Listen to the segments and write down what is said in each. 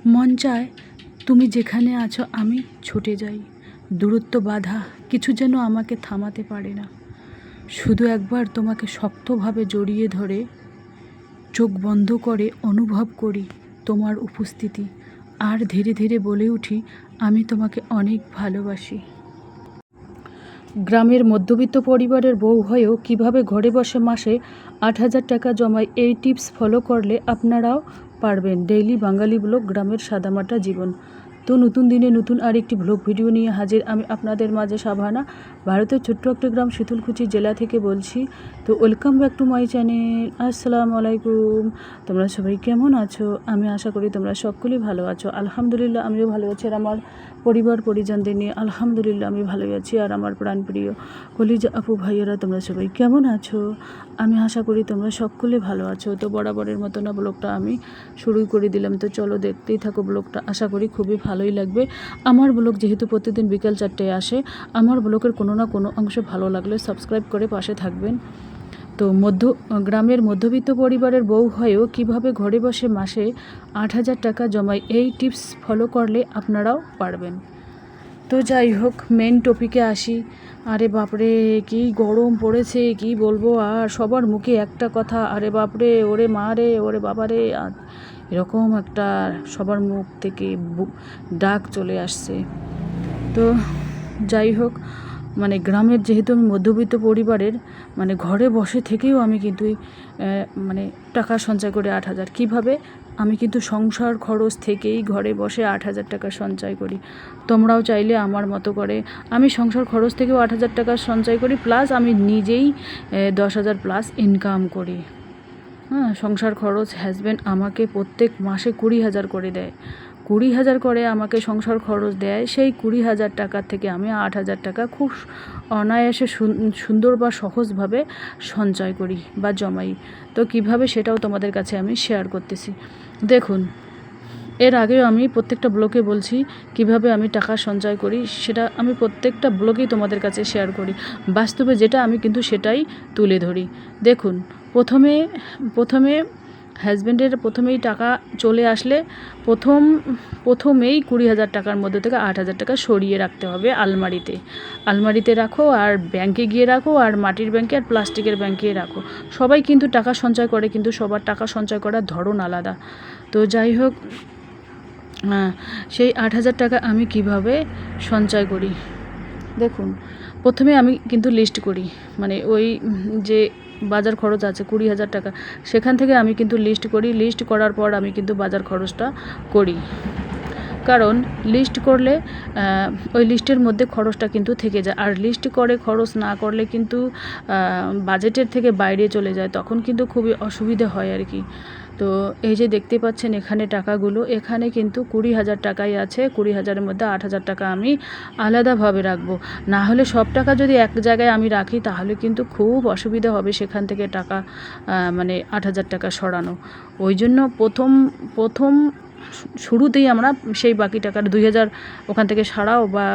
মন চায় তুমি যেখানে আছো আমি ছুটে যাই, দূরত্ব বাধা কিছু যেন আমাকে থামাতে পারে না। শুধু একবার তোমাকে শক্তভাবে জড়িয়ে ধরে চোখ বন্ধ করে অনুভব করি তোমার উপস্থিতি, আর ধীরে ধীরে বলে উঠি আমি তোমাকে অনেক ভালোবাসি। গ্রামের মধ্যবিত্ত পরিবারের বউ হয়েও কিভাবে ঘরে বসে মাসে ৮,০০০ টাকা জমায়, এই টিপস ফলো করলে আপনারাও পারবেন। ডেইলি বাঙালি ব্লগ, গ্রামের সাদামাটা জীবন। তো নতুন দিনে নতুন আরেকটি ব্লগ ভিডিও নিয়ে হাজির আমি আপনাদের মাঝে সাভানা, ভারতের ছোট্ট একটা গ্রাম শীতলকুচি জেলা থেকে বলছি। তো welcome back to my channel. আসসালামু আলাইকুম। তোমরা সবাই কেমন আছো? আমি আশা করি তোমরা সকলেই ভালো আছো। আলহামদুলিল্লাহ আমিও ভালো আছি, আর আমার পরিবার পরিজনদের নিয়ে আলহামদুলিল্লাহ আমি ভালো আছি। আর আমার প্রাণপ্রিয় কলিজা আপু ভাইয়েরা তোমরা সবাই কেমন আছো? আমি আশা করি তোমরা সকলে ভালো আছো। তো বরাবরের মতো না ব্লগটা আমি শুরুই করে দিলাম। তো চলো দেখতেই থাকো ব্লগটা, আশা করি খুবই ভালোই লাগবে। আমার ব্লগ যেহেতু প্রতিদিন বিকেল 4টায় আসে, আমার ব্লগের কোনো না কোনো অংশ ভালো লাগলে সাবস্ক্রাইব করে পাশে থাকবেন। তো গ্রামের মধ্যবিত্ত পরিবারের বউ হয়েও কিভাবে ঘরে বসে মাসে ৮,০০০ টাকা জমায়, এই টিপস ফলো করলে আপনারাও পারবেন। তো যাই হোক, মেন টপিকে আসি। আরে বাপরে কি গরম পড়েছে, কি বলবো, আর সবার মুখে একটা কথা, আরে বাপরে, ওরে মা রে, ওরে বাবা রে, এরকম একটা সবার মুখ থেকে ডাক চলে আসছে। তো যাই হোক, গ্রামের যেহেতু আমি মধ্যবিত্ত পরিবারের, ঘরে বসে থেকেও আমি কিন্তু টাকা সঞ্চয় করে ৮,০০০ কীভাবে, আমি কিন্তু সংসার খরচ থেকেই ঘরে বসে ৮,০০০ টাকা সঞ্চয় করি। তোমরাও চাইলে আমার মতো করে, আমি সংসার খরচ থেকেও ৮,০০০ টাকা সঞ্চয় করি, প্লাস আমি নিজেই 10,০০০ প্লাস ইনকাম করি। সংসার খরচ হাজব্যান্ড আমাকে প্রত্যেক মাসে 20,০০০ করে দেয়, 20,০০০ করে আমাকে সংসার খরচ দেয়। সেই 20,০০০ টাকার থেকে আমি 8,০০০ টাকা খুব অনায়াসে সুন্দর বা সহজভাবে সঞ্চয় করি বা জমাই। তো কিভাবে সেটাও তোমাদের কাছে আমি শেয়ার করতেছি। দেখুন, এর আগেও আমি প্রত্যেকটা ব্লগে বলছি কিভাবে আমি টাকা সঞ্চয় করি, সেটা আমি প্রত্যেকটা ব্লগেই তোমাদের কাছে শেয়ার করি। বাস্তবে যেটা আমি কিন্তু সেটাই তুলে ধরি। দেখুন, প্রথমে হাজব্যান্ডের প্রথমেই টাকা চলে আসলে প্রথমেই 20,০০০ টাকার মধ্যে থেকে 8,০০০ টাকা সরিয়ে রাখতে হবে আলমারিতে রাখো, আর ব্যাংকে গিয়ে রাখো, আর মাটির ব্যাংকে আর প্লাস্টিকের ব্যাংকে রাখো। সবাই কিন্তু টাকা সঞ্চয় করে, কিন্তু সবার টাকা সঞ্চয় করার ধরন আলাদা। তো যাই হোক, সেই 8,০০০ টাকা আমি কিভাবে সঞ্চয় করি, দেখুন, প্রথমে আমি কিন্তু লিস্ট করি, ওই যে বাজার খরচ আছে 20,০০০ টাকা, সেখান থেকে আমি কিন্তু লিস্ট করি। লিস্ট করার পর আমি কিন্তু বাজার খরচটা করি, কারণ লিস্ট করলে ওই লিস্টের মধ্যে খরচটা কিন্তু থেকে যায়। আর লিস্ট করে খরচ না করলে কিন্তু বাজেটের থেকে বাইরে চলে যায়, তখন কিন্তু খুবই অসুবিধা হয় আর কি। তো এই যে দেখতে পাচ্ছেন এখানে টাকাগুলো, এখানে কিন্তু 20,০০০ টাকাই আছে। 20,০০০-এর মধ্যে 8,০০০ টাকা আমি আলাদাভাবে রাখবো। না হলে সব টাকা যদি এক জায়গায় আমি রাখি, তাহলে কিন্তু খুব অসুবিধা হবে সেখান থেকে টাকা 8,০০০ টাকা সরানো। ওই জন্য প্রথম শুরুতেই আমরা সেই বাকি টাকার 2,000 ওখান থেকে সারাও, বা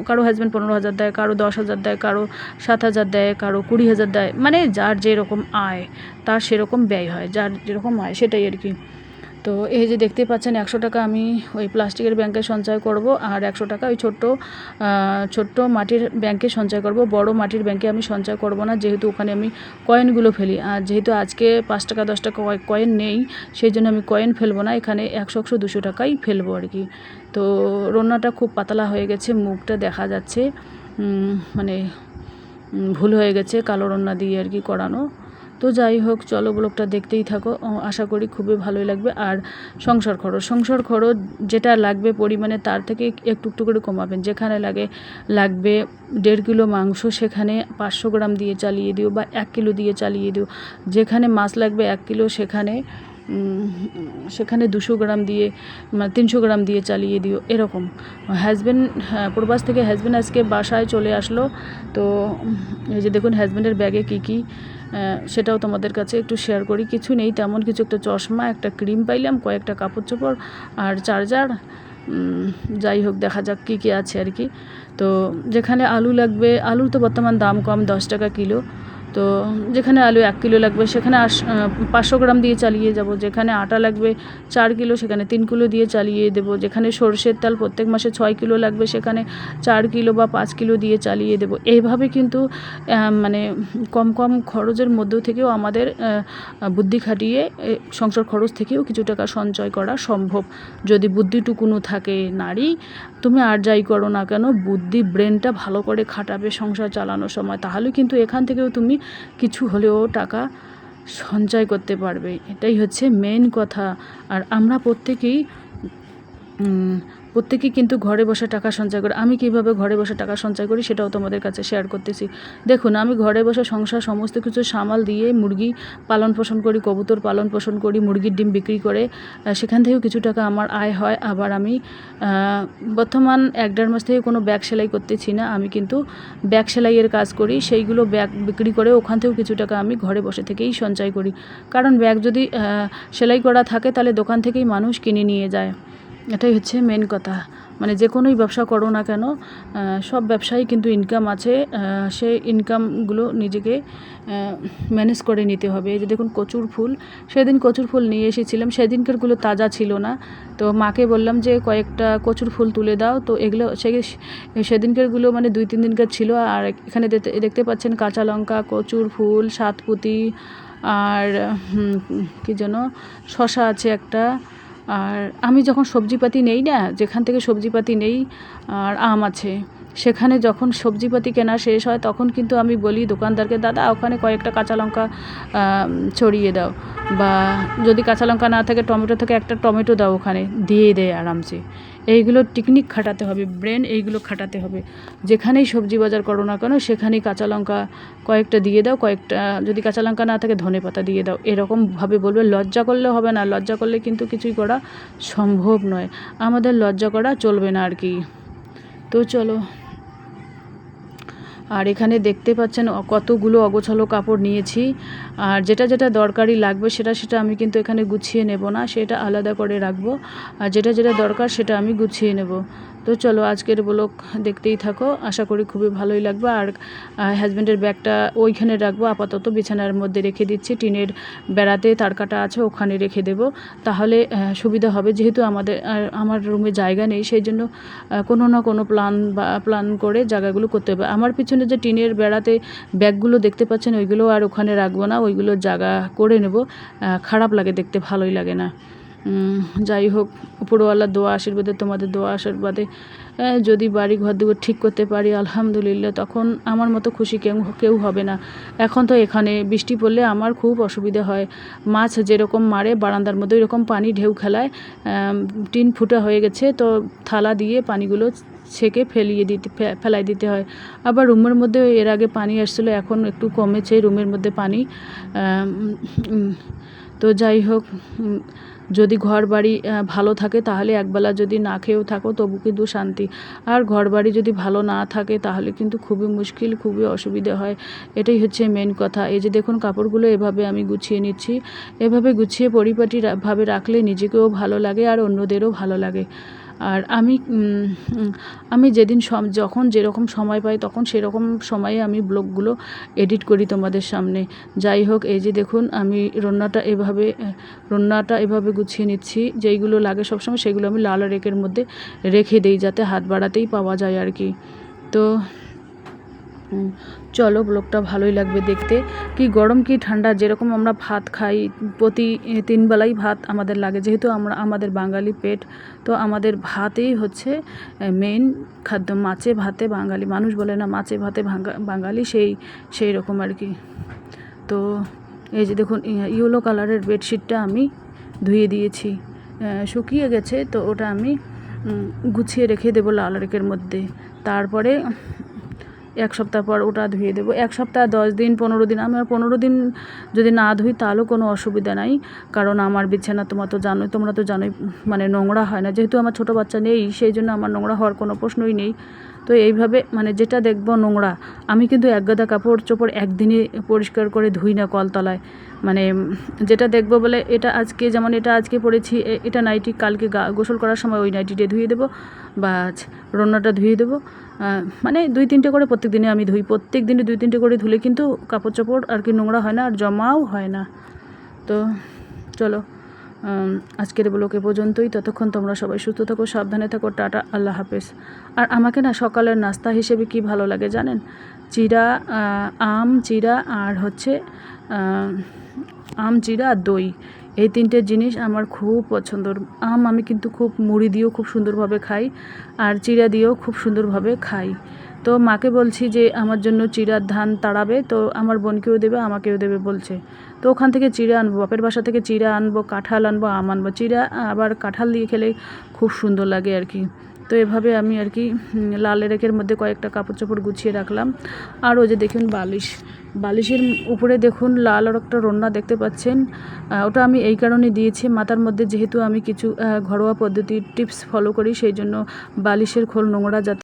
কারো হাজব্যান্ড 15,000 দেয়, কারো 10,000 দেয়, কারো 7,000 দেয়, কারো 20,000 দেয়, যার যেরকম আয় তার সেরকম ব্যয় হয়, যার যেরকম আয় সেটাই আর কি। তো এই যে দেখতে পাচ্ছেন 100 টাকা আমি ওই প্লাস্টিকের ব্যাংকে সঞ্চয় করব, আর 100 টাকা ওই ছোট্ট মাটির ব্যাংকে সঞ্চয় করব। বড় মাটির ব্যাংকে আমি সঞ্চয় করব না, যেহেতু ওখানে আমি কয়েনগুলো ফেলি। আর যেহেতু আজকে 5 টাকা 10 টাকা কয়েন নেই, সেই জন্য আমি কয়েন ফেলবো না, এখানে 100 200 টাকাই ফেলবো আর কি। তো রান্নাটা খুব পাতলা হয়ে গেছে, মুখটা দেখা যাচ্ছে ভুল হয়ে গেছে, কালো রান্না দিয়ে আর কি করানো। তো যাই হোক, চলো ব্লগটা দেখতেই থাকো, আশা করি খুবই ভালোই লাগবে। আর সংসার খরচ যেটা লাগবে পরিমাণে, তার থেকে একটু করে কমাবেন। যেখানে লাগবে 1.5 কিলো মাংস, সেখানে 500 গ্রাম দিয়ে চালিয়ে দিও, বা 1 কিলো দিয়ে চালিয়ে দিও। যেখানে মাছ লাগবে 1 কিলো, সেখানে 200 গ্রাম দিয়ে 300 গ্রাম দিয়ে চালিয়ে দিও, এরকম। প্রবাস থেকে হাজব্যান্ড আজকে বাসায় চলে আসলো। তো এই যে দেখুন হাজব্যান্ডের ব্যাগে কী সেটাও তোমাদের কাছে একটু শেয়ার করি। কিছু নেই তেমন কিছু, একটা চশমা, একটা ক্রিম পাইলাম, কয়েকটা কাপড় চোপড় আর চার্জার। যাই হোক, দেখা যাক কী আছে আর কি। তো যেখানে আলু লাগবে, আলুর তো বর্তমান দাম কম, 10 টাকা কিলো। তো যেখানে আলু 1 কিলো লাগবে সেখানে 500 গ্রাম দিয়ে চালিয়ে যাব, যেখানে আটা লাগবে 4 কিলো সেখানে 3 কিলো দিয়ে চালিয়ে দেবো, যেখানে সরষের তেল প্রত্যেক মাসে 6 কিলো লাগবে সেখানে 4 কিলো বা 5 কিলো দিয়ে চালিয়ে দেবো। এইভাবে কিন্তু মানে কম কম খরচের মধ্য থেকেও আমাদের বুদ্ধি খাটিয়ে সংসার খরচ থেকেও কিছু টাকা সঞ্চয় করা সম্ভব, যদি বুদ্ধিটুকুনো থাকে। নারী তুমি আর যাই করো না কেন, বুদ্ধি ব্রেনটা ভালো করে খাটাবে সংসার চালানোর সময়, তাহলে কিন্তু এখান থেকেও তুমি কিছু হলেও টাকা সঞ্চয় করতে পারবে। এটাই হচ্ছে মেন কথা। আর আমরা প্রত্যেকেই কিন্তু ঘরে বসে টাকা সঞ্চয় করি। আমি কীভাবে ঘরে বসে টাকা সঞ্চয় করি সেটাও তোমাদের কাছে শেয়ার করতেছি। দেখুন, আমি ঘরে বসে সংসার সমস্ত কিছু সামাল দিয়ে মুরগি পালন পোষণ করি, কবুতর পালন পোষণ করি, মুরগির ডিম বিক্রি করে সেখান থেকেও কিছু টাকা আমার আয় হয়। আবার আমি বর্তমান 1-1.5 মাস থেকে কোনো ব্যাগ সেলাই করতেছি না, আমি কিন্তু ব্যাগ সেলাইয়ের কাজ করি, সেইগুলো ব্যাগ বিক্রি করে ওখান থেকেও কিছু টাকা আমি ঘরে বসে থেকেই সঞ্চয় করি। কারণ ব্যাগ যদি সেলাই করা থাকে তাহলে দোকান থেকেই মানুষ কিনে নিয়ে যায়। এটাই হচ্ছে মেন কথা। মানে যে কোনোই ব্যবসা করো না কেন, সব ব্যবসায় কিন্তু ইনকাম আছে, সেই ইনকামগুলো নিজেকে ম্যানেজ করে নিতে হবে। এই যে দেখুন কচুর ফুল, সেদিন কচুর ফুল নিয়ে এসেছিলাম, সেদিনকারগুলো তাজা ছিল না, তো মাকে বললাম যে কয়েকটা কচুর ফুল তুলে দাও। তো এগুলো সেদিনকারগুলো মানে 2-3 দিনকার ছিল। আর এখানে দেখতে পাচ্ছেন কাঁচা লঙ্কা, কচুর ফুল, সাতপুতি, আর কী যেন শশা আছে একটা। আর আমি যখন সবজিপাতি নেই না, যেখান থেকে সবজিপাতি নেই, আর আম আছে, সেখানে যখন সবজিপাতি কেনা শেষ হয় তখন কিন্তু আমি বলি দোকানদারকে, দাদা ওখানে কয়েকটা কাঁচা লঙ্কা ছড়িয়ে দাও, বা যদি কাঁচা লঙ্কা না থাকে টমেটো থেকে একটা টমেটো দাও, ওখানে দিয়ে দেয় আরামসে। এইগুলো টেকনিক খাটাতে হবে, ব্রেন এইগুলো খাটাতে হবে। যেখানেই সবজি বাজার করো না কেন সেখানেই কাঁচা লঙ্কা কয়েকটা দিয়ে দাও, কয়েকটা যদি কাঁচা লঙ্কা না থাকে ধনেপাতা দিয়ে দাও, এরকমভাবে বলবে। লজ্জা করলে হবে না, লজ্জা করলে কিন্তু কিছুই করা সম্ভব নয়, আমাদের লজ্জা করা চলবে না আর কি। তো চলো, আর এখানে দেখতে পাচ্ছেন কতগুলো অগোছালো কাপড় নিয়েছি, আর যেটা যেটা দরকারি লাগবে সেটা আমি কিন্তু এখানে গুছিয়ে নেব না, সেটা আলাদা করে রাখবো, আর যেটা যেটা দরকার সেটা আমি গুছিয়ে নেব। তো চলো, আজকের ব্লগ দেখতেই থাকো, আশা করি খুবই ভালোই লাগবে। আর হাজব্যান্ডের ব্যাগটা ওইখানে রাখবো, আপাতত বিছানার মধ্যে রেখে দিচ্ছি, টিনের বেড়াতে তার কাটা আছে, ওখানে রেখে দেব, তাহলে সুবিধা হবে। যেহেতু আমার রুমে জায়গা নেই, সেই জন্য কোনো না কোনো প্ল্যান করে জায়গাগুলো করতে হবে। আমার পিছনে যে টিনের বেড়াতে ব্যাগগুলো দেখতে পাচ্ছেন ওইগুলো আর ওখানে রাখবো না, ওইগুলো জায়গা করে নেব, খারাপ লাগে দেখতে, ভালোই লাগে না। যাই হোক, উপরওয়ালার দোয়া আশীর্বাদে, তোমাদের দোয়া আশীর্বাদে যদি বাড়ি ঘর দুয়ার ঠিক করতে পারি আলহামদুলিল্লাহ, তখন আমার মতো খুশি কেউ হবে না। এখন তো এখানে বৃষ্টি পড়লে আমার খুব অসুবিধা হয়, মাছ যেরকম মারে বারান্দার মধ্যে ওইরকম পানি ঢেউ খেলায়, টিন ফুটা হয়ে গেছে, তো থালা দিয়ে পানিগুলো ছেঁকে ফেলাই দিতে হয়। আবার রুমের মধ্যে এর আগে পানি আসছিলো, এখন একটু কমেছে রুমের মধ্যে পানি। তো যাই হোক, যদি ঘর বাড়ি ভালো থাকে তাহলে একবেলা যদি না খেয়েও থাকো তবু কিন্তু শান্তি, আর ঘর বাড়ি যদি ভালো না থাকে তাহলে কিন্তু খুবই মুশকিল, খুবই অসুবিধা হয়। এটাই হচ্ছে মেন কথা। এই যে দেখুন কাপড়গুলো এভাবে আমি গুছিয়ে নিচ্ছি, এভাবে গুছিয়ে পরিপাটিভাবে রাখলে নিজেকেও ভালো লাগে আর অন্যদেরও ভালো লাগে। আর আমি যখন যেরকম সময় পাই তখন সেরকম সময়ে আমি ব্লগগুলো এডিট করি তোমাদের সামনে। যাই হোক, এই যে দেখুন আমি রান্নাটা এভাবে গুছিয়ে নিচ্ছি, যেইগুলো লাগে সবসময় সেগুলো আমি লাল রেকের মধ্যে রেখে দিই, যাতে হাত বাড়াতেই পাওয়া যায় আর কি। তো চলো, ব্লগটা ভালোই লাগবে দেখতে। কি গরম কি ঠান্ডা, যেরকম আমরা ভাত খাই, প্রতি 3 বেলাই ভাত আমাদের লাগে, যেহেতু আমাদের বাঙালি পেট, তো আমাদের ভাতেই হচ্ছে মেইন খাদ্য। মাছে ভাতে বাঙালি, মানুষ বলে না মাছে ভাতে বাঙালি, সেই রকম আর কি। তো এই যে দেখুন ইয়েলো কালারের বেডশিটটা আমি ধুয়ে দিয়েছি, শুকিয়ে গেছে, তো ওটা আমি গুছিয়ে রেখে দেবো লাল রেকের মধ্যে। তারপরে 1 সপ্তাহ পর ওটা ধুয়ে দেবো। 1 সপ্তাহ 10 দিন 15 দিন, আমি আর 15 দিন যদি না ধুই তাহলেও কোনো অসুবিধা নাই, কারণ আমার বিছানা তোমরা তো জানোই মানে নোংরা হয় না, যেহেতু আমার ছোটো বাচ্চা নেই সেই জন্য আমার নোংরা হওয়ার কোনো প্রশ্নই নেই। তো এইভাবে মানে যেটা দেখবো নোংরা, আমি কিন্তু এক গাদা কাপড় চোপড় একদিনই পরিষ্কার করে ধুই না কলতলায়, মানে যেটা দেখবো বলে এটা আজকে পরেছি, এটা নাইটি কালকে গোসল করার সময় ওই নাইটিটা ধুয়ে দেবো, বা রান্নাটা ধুয়ে দেবো, মানে 2-3টে করে প্রত্যেক দিনে আমি ধুই। প্রত্যেক দিনে 2-3টে করে ধুলে কিন্তু কাপড় চোপড় আর কি নোংরা হয় না আর জমাও হয় না। তো চলো আজকের ব্লগ এ পর্যন্তই। ততক্ষণ তোমরা সবাই সুস্থ থাকো, সাবধানে থাকো। টাটা, আল্লাহ হাফেজ। আর আমাকে না সকালের নাস্তা হিসেবে কি ভালো লাগে জানেন? চিড়া, আম, চিড়া আর হচ্ছে আম, চিড়া আর দই, এই 3টে জিনিস আমার খুব পছন্দর। আম আমি কিন্তু খুব মুড়ি দিয়েও খুব সুন্দরভাবে খাই, আর চিড়া দিয়েও খুব সুন্দরভাবে খাই। তো মাকে বলছি যে আমার জন্য চিড়ার ধান তাড়াবে, তো আমার বোনকেও দেবে আমাকেও দেবে বলছে। তো ওখান থেকে চিড়া আনবো, বাপের বাসা থেকে চিড়া আনবো, কাঁঠাল আনবো, আম আনবো। চিড়া আবার কাঁঠাল দিয়ে খেলে খুব সুন্দর লাগে আর কি। তো এভাবে আমি আর কি লাল রেকের মধ্যে কয়েকটা কাপড় চোপড় গুছিয়ে রাখলাম। আর ওই যে দেখুন বালিশের উপরে দেখুন লাল আর একটা রন্না দেখতে পাচ্ছেন। ওটা আমি এই কারণে দিয়েছি, মাথার মধ্যে যেহেতু আমি কিছু ঘরোয়া পদ্ধতির টিপস ফলো করি, সেই জন্য বালিশের খোল নোংরা যাতে